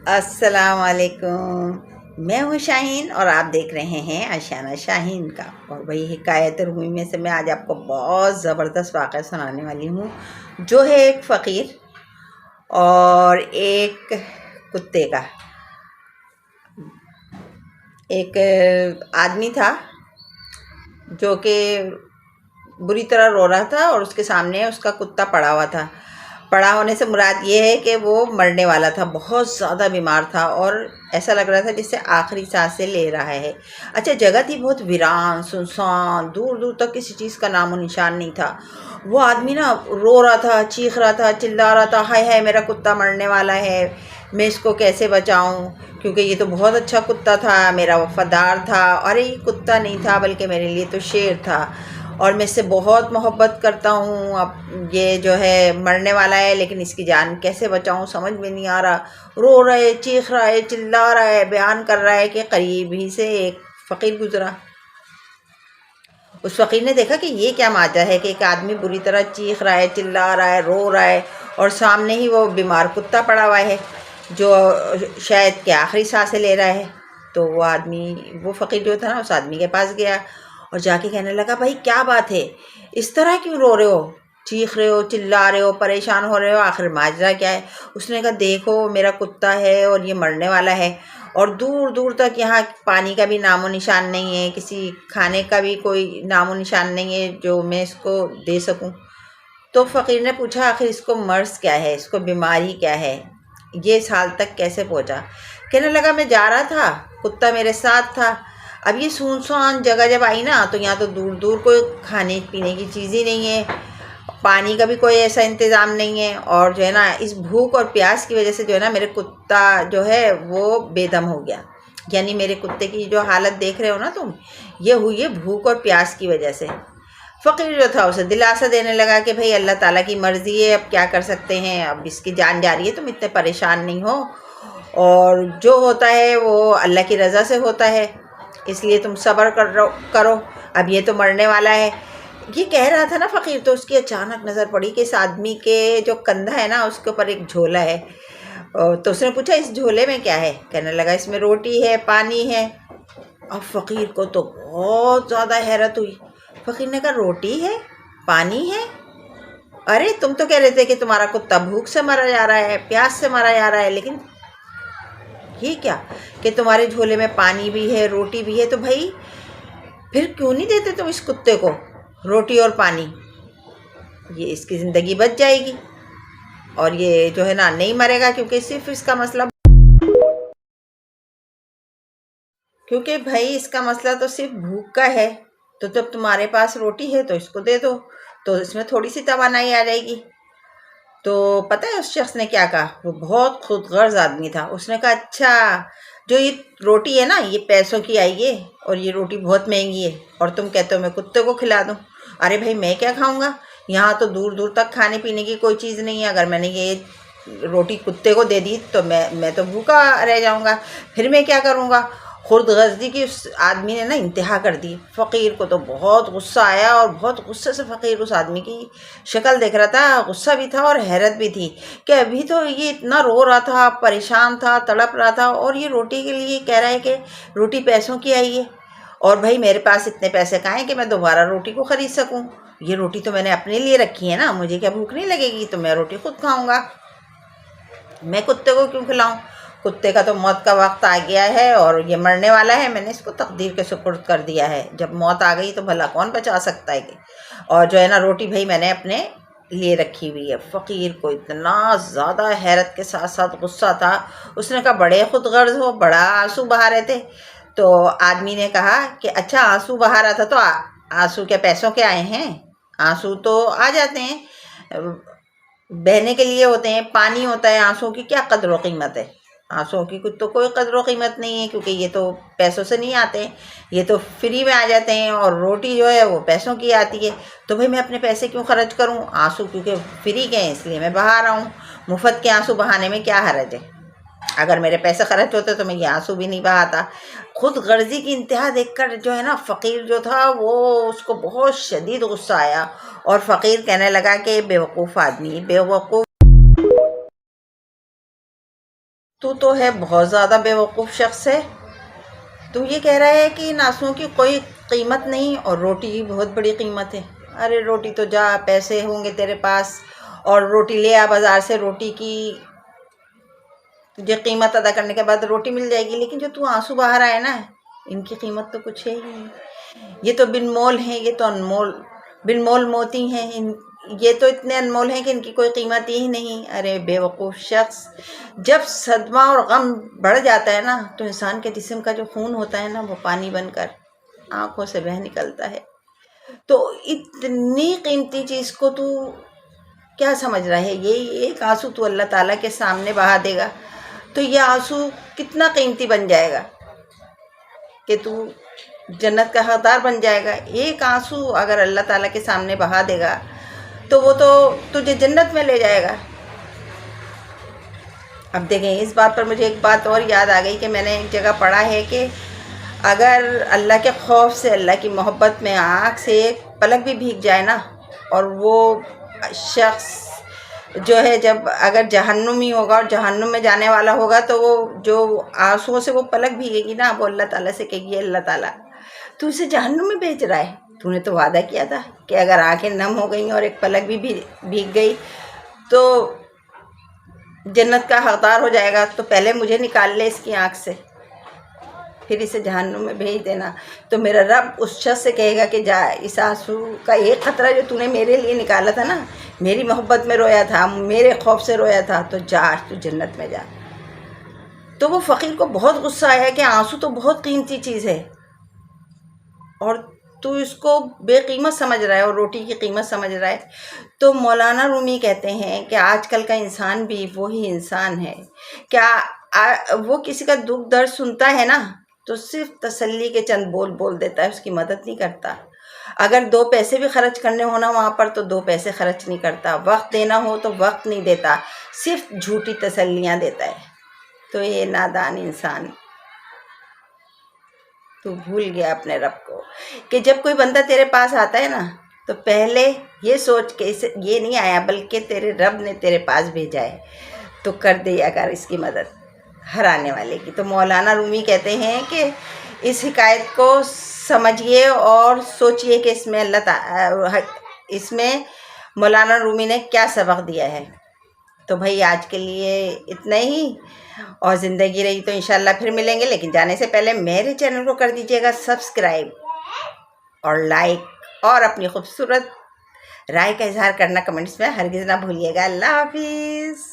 السلام علیکم، میں ہوں شاہین اور آپ دیکھ رہے ہیں اشیانہ شاہین کا۔ اور وہی حکایت رومی میں سے میں آج آپ کو بہت زبردست واقعہ سنانے والی ہوں، جو ہے ایک فقیر اور ایک کتے کا۔ ایک آدمی تھا جو کہ بری طرح رو رہا تھا اور اس کے سامنے اس کا کتا پڑا ہوا تھا۔ پڑا ہونے سے مراد یہ ہے کہ وہ مرنے والا تھا، بہت زیادہ بیمار تھا اور ایسا لگ رہا تھا جس سے آخری سانسیں لے رہا ہے۔ اچھا، جگہ تھی بہت ویران سنسان، دور دور تک کسی چیز کا نام و نشان نہیں تھا۔ وہ آدمی نا رو رہا تھا، چیخ رہا تھا، چلا رہا تھا، ہائے ہائے میرا کتا مرنے والا ہے، میں اس کو کیسے بچاؤں، کیونکہ یہ تو بہت اچھا کتا تھا، میرا وفادار تھا۔ ارے یہ کتا نہیں تھا بلکہ میرے لیے تو شیر تھا اور میں اس سے بہت محبت کرتا ہوں۔ اب یہ جو ہے مرنے والا ہے، لیکن اس کی جان کیسے بچاؤں سمجھ میں نہیں آ رہا۔ رو رہا ہے، چیخ رہا ہے، چلا رہا ہے، بیان کر رہا ہے کہ قریب ہی سے ایک فقیر گزرا۔ اس فقیر نے دیکھا کہ یہ کیا ماجرا ہے کہ ایک آدمی بری طرح چیخ رہا ہے، چلا رہا ہے، رو رہا ہے اور سامنے ہی وہ بیمار کتا پڑا ہوا ہے جو شاید کہ آخری سانسیں لے رہا ہے۔ تو وہ فقیر جو تھا نا، اس آدمی کے پاس گیا اور جا کے کہنے لگا، بھائی کیا بات ہے، اس طرح کیوں رو رہے ہو، چیخ رہے ہو، چلا رہے ہو، پریشان ہو رہے ہو، آخر ماجرا کیا ہے؟ اس نے کہا، دیکھو میرا کتا ہے اور یہ مرنے والا ہے اور دور دور تک یہاں پانی کا بھی نام و نشان نہیں ہے، کسی کھانے کا بھی کوئی نام و نشان نہیں ہے جو میں اس کو دے سکوں۔ تو فقیر نے پوچھا، آخر اس کو مرض کیا ہے، اس کو بیماری کیا ہے، یہ اس حال تک کیسے پہنچا؟ کہنے لگا، میں جا رہا تھا، کتا میرے ساتھ تھا، اب یہ سنسان جگہ جب آئی نا تو یہاں تو دور دور کوئی کھانے پینے کی چیز ہی نہیں ہے، پانی کا بھی کوئی ایسا انتظام نہیں ہے، اور جو ہے نا اس بھوک اور پیاس کی وجہ سے جو ہے نا میرے کتا جو ہے وہ بے دم ہو گیا۔ یعنی میرے کتے کی جو حالت دیکھ رہے ہو نا تم، یہ ہوئی ہے بھوک اور پیاس کی وجہ سے۔ فقیر جو تھا اسے دلاسا دینے لگا کہ بھئی اللہ تعالیٰ کی مرضی ہے، اب کیا کر سکتے ہیں، اب اس کی جان جا رہی ہے، تم اتنے پریشان نہیں ہو، اور جو ہوتا ہے وہ اللہ کی رضا سے ہوتا ہے، اس لیے تم صبر کرو، اب یہ تو مرنے والا ہے۔ یہ کہہ رہا تھا نا فقیر، تو اس کی اچانک نظر پڑی کہ اس آدمی کے جو کندھا ہے نا اس کے اوپر ایک جھولا ہے۔ تو اس نے پوچھا، اس جھولے میں کیا ہے؟ کہنے لگا، اس میں روٹی ہے، پانی ہے۔ اب فقیر کو تو بہت زیادہ حیرت ہوئی۔ فقیر نے کہا، روٹی ہے، پانی ہے، ارے تم تو کہہ رہے تھے کہ تمہارا کتا بھوک سے مرا جا رہا ہے، پیاس سے مرا جا رہا ہے، لیکن یہ کیا کہ تمہارے جھولے میں پانی بھی ہے، روٹی بھی ہے، تو بھائی پھر کیوں نہیں دیتے تم اس کتے کو روٹی اور پانی؟ یہ اس کی زندگی بچ جائے گی اور یہ جو ہے نا نہیں مرے گا، کیونکہ صرف اس کا مسئلہ، کیونکہ بھائی اس کا مسئلہ تو صرف بھوک کا ہے، تو جب تمہارے پاس روٹی ہے تو اس کو دے دو، تو اس میں تھوڑی سی توانائی آ جائے گی۔ تو پتہ ہے اس شخص نے کیا کہا؟ وہ بہت خود غرض آدمی تھا۔ اس نے کہا، اچھا جو یہ روٹی ہے نا یہ پیسوں کی آئی ہے اور یہ روٹی بہت مہنگی ہے، اور تم کہتے ہو میں کتے کو کھلا دوں؟ ارے بھائی میں کیا کھاؤں گا، یہاں تو دور دور تک کھانے پینے کی کوئی چیز نہیں ہے، اگر میں نے یہ روٹی کتے کو دے دی تو میں تو بھوکا رہ جاؤں گا، پھر میں کیا کروں گا؟ خود غرضی کی اس آدمی نے نا انتہا کر دی۔ فقیر کو تو بہت غصہ آیا اور بہت غصے سے فقیر اس آدمی کی شکل دیکھ رہا تھا، غصہ بھی تھا اور حیرت بھی تھی کہ ابھی تو یہ اتنا رو رہا تھا، پریشان تھا، تڑپ رہا تھا، اور یہ روٹی کے لیے کہہ رہا ہے کہ روٹی پیسوں کی آئی ہے، اور بھائی میرے پاس اتنے پیسے کہاں ہیں کہ میں دوبارہ روٹی کو خرید سکوں، یہ روٹی تو میں نے اپنے لیے رکھی ہے نا، مجھے کیا بھوک نہیں لگے گی؟ تو میں روٹی خود کھاؤں گا، میں کتے کو کیوں کھلاؤں؟ کتے کا تو موت کا وقت آ گیا ہے اور یہ مرنے والا ہے، میں نے اس کو تقدیر کے سپرد کر دیا ہے، جب موت آ گئی تو بھلا کون بچا سکتا ہے کہ؟ اور جو ہے نا روٹی بھائی میں نے اپنے لیے رکھی ہوئی ہے۔ فقیر کو اتنا زیادہ حیرت کے ساتھ ساتھ غصہ تھا، اس نے کہا، بڑے خود غرض ہو، بڑا آنسو بہا رہے تھے۔ تو آدمی نے کہا کہ اچھا آنسو بہا رہا تھا تو آنسو کیا پیسوں کے آئے ہیں؟ آنسو تو آ جاتے ہیں، بہنے کے لیے ہوتے ہیں، پانی ہوتا ہے، آنسو کی کیا قدر و قیمت ہے؟ آنسو کی تو کوئی قدر و قیمت نہیں ہے، کیونکہ یہ تو پیسوں سے نہیں آتے، یہ تو فری میں آ جاتے ہیں، اور روٹی جو ہے وہ پیسوں کی آتی ہے، تو بھئی میں اپنے پیسے کیوں خرچ کروں؟ آنسو کیونکہ فری کے ہیں اس لیے میں بہا رہا ہوں، مفت کے آنسو بہانے میں کیا حرج ہے؟ اگر میرے پیسے خرچ ہوتے تو میں یہ آنسو بھی نہیں بہاتا۔ خود غرضی کی انتہا دیکھ کر جو ہے نا فقیر جو تھا وہ اس کو بہت شدید غصہ آیا، اور فقیر کہنے لگا کہ بیوقوف آدمی، بیوقوف تو ہے بہت زیادہ بیوقوف شخص ہے. تو یہ کہہ رہا ہے کہ ان آنسوؤں کی کوئی قیمت نہیں اور روٹی کی بہت بڑی قیمت ہے. ارے روٹی تو جا، پیسے ہوں گے تیرے پاس اور روٹی لے آ بازار سے، روٹی کی تجھے قیمت ادا کرنے کے بعد روٹی مل جائے گی. لیکن جو تو آنسو باہر آئے نا، ان کی قیمت تو کچھ ہے ہی نہیں. یہ تو بن مول ہیں، یہ تو انمول، بن مول موتی ہیں. یہ تو اتنے انمول ہیں کہ ان کی کوئی قیمت ہی نہیں. ارے بیوقوف شخص، جب صدمہ اور غم بڑھ جاتا ہے نا تو انسان کے جسم کا جو خون ہوتا ہے نا وہ پانی بن کر آنکھوں سے بہہ نکلتا ہے. تو اتنی قیمتی چیز کو تو کیا سمجھ رہا ہے؟ یہ ایک آنسو تو اللہ تعالیٰ کے سامنے بہا دے گا تو یہ آنسو کتنا قیمتی بن جائے گا کہ تو جنت کا حقدار بن جائے گا. ایک آنسو اگر اللہ تعالیٰ کے سامنے بہا دے گا تو وہ تو تجھے جنت میں لے جائے گا. اب دیکھیں، اس بات پر مجھے ایک بات اور یاد آ گئی کہ میں نے ایک جگہ پڑھا ہے کہ اگر اللہ کے خوف سے، اللہ کی محبت میں آنکھ سے ایک پلک بھی بھیگ جائے نا، اور وہ شخص جو ہے جب اگر جہنمی ہوگا اور جہنم میں جانے والا ہوگا تو وہ جو آنسوؤں سے وہ پلک بھیگے گی نا، وہ اللہ تعالیٰ سے کہے گی، اللہ تعالیٰ تو اسے جہنم میں بھیج رہا ہے، تو نے تو وعدہ کیا تھا کہ اگر آنکھیں نم ہو گئیں اور ایک پلک بھی بھیگ گئی تو جنت کا حقدار ہو جائے گا. تو پہلے مجھے نکال لے اس کی آنکھ سے، پھر اسے جہنم میں بھیج دینا. تو میرا رب اس شخص سے کہے گا کہ جا، اس آنسو کا ایک قطرہ جو تو نے میرے لیے نکالا تھا نا، میری محبت میں رویا تھا، میرے خوف سے رویا تھا، تو جا، تو جنت میں جا. تو وہ فقیر کو بہت غصہ آیا کہ آنسو تو بہت قیمتی چیز ہے اور تو اس کو بے قیمت سمجھ رہا ہے اور روٹی کی قیمت سمجھ رہا ہے. تو مولانا رومی کہتے ہیں کہ آج کل کا انسان بھی وہی انسان ہے. کیا وہ کسی کا دکھ درد سنتا ہے نا تو صرف تسلی کے چند بول بول دیتا ہے، اس کی مدد نہیں کرتا. اگر 2 پیسے بھی خرچ کرنے ہونا وہاں پر تو 2 پیسے خرچ نہیں کرتا. وقت دینا ہو تو وقت نہیں دیتا، صرف جھوٹی تسلیاں دیتا ہے. تو یہ نادان انسان، تو بھول گیا اپنے رب کو کہ جب کوئی بندہ تیرے پاس آتا ہے نا تو پہلے یہ سوچ کے اسے یہ نہیں آیا بلکہ تیرے رب نے تیرے پاس بھیجا ہے، تو کر دیا کر اس کی مدد ہر آنے والے کی. تو مولانا رومی کہتے ہیں کہ اس حکایت کو سمجھیے اور سوچئے کہ اس میں اللہ تعالیٰ، اس میں مولانا رومی نے کیا سبق دیا ہے. تو بھائی آج کے لیے اتنا ہی، اور زندگی رہی تو انشاءاللہ پھر ملیں گے. لیکن جانے سے پہلے میرے چینل کو کر دیجیے گا سبسکرائب اور لائک، اور اپنی خوبصورت رائے کا اظہار کرنا کمنٹس میں ہرگز نہ بھولیے گا. اللہ حافظ.